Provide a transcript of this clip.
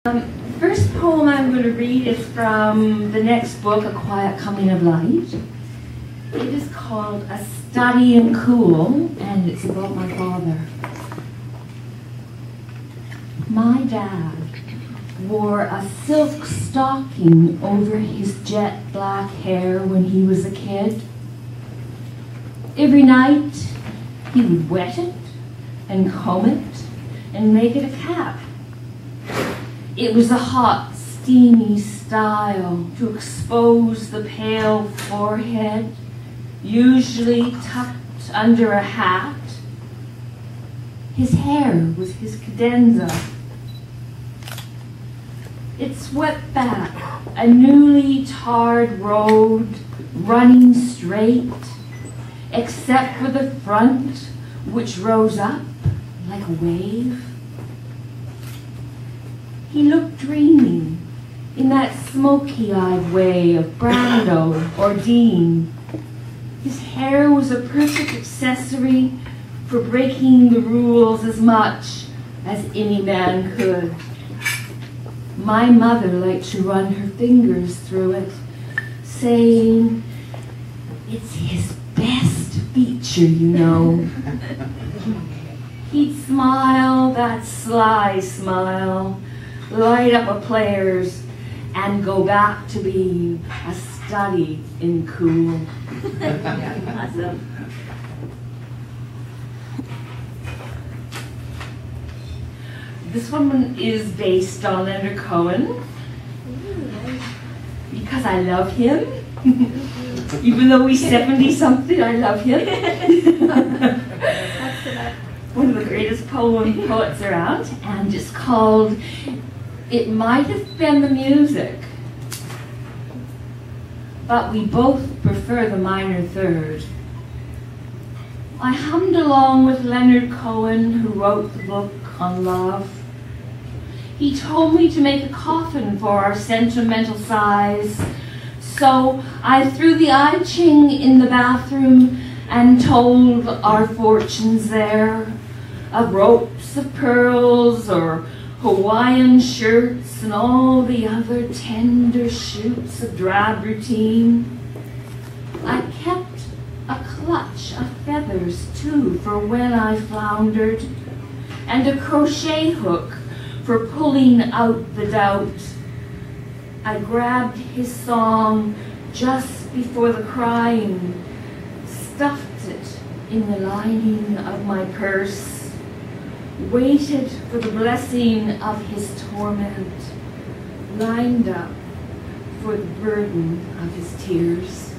The first poem I'm going to read is from the next book, A Quiet Coming of Light. It is called A Study in Cool, and it's about my father. My dad wore a silk stocking over his jet black hair when he was a kid. Every night he would wet it and comb it and make it a cap. It was a hot, steamy style to expose the pale forehead, usually tucked under a hat. His hair was his cadenza. It swept back a newly tarred road running straight, except for the front, which rose up like a wave. He looked dreamy in that smoky-eyed way of Brando or Dean. His hair was a perfect accessory for breaking the rules as much as any man could. My mother liked to run her fingers through it, saying, "It's his best feature, you know." He'd smile that sly smile, light up a player's, and go back to being a study in cool. Awesome. This one is based on Leonard Cohen, because I love him. Even though he's 70-something, I love him. One of the greatest poets around, and it's called It Might Have Been the Music, but we both prefer the minor third. I hummed along with Leonard Cohen, who wrote the book on love. He told me to make a coffin for our sentimental sighs, so I threw the I Ching in the bathroom and told our fortunes there, of ropes of pearls or Hawaiian shirts and all the other tender shoots of drab routine. I kept a clutch of feathers too for when I floundered, and a crochet hook for pulling out the doubt. I grabbed his song just before the crying, stuffed it in the lining of my purse, waited for the blessing of his torment, lined up for the burden of his tears.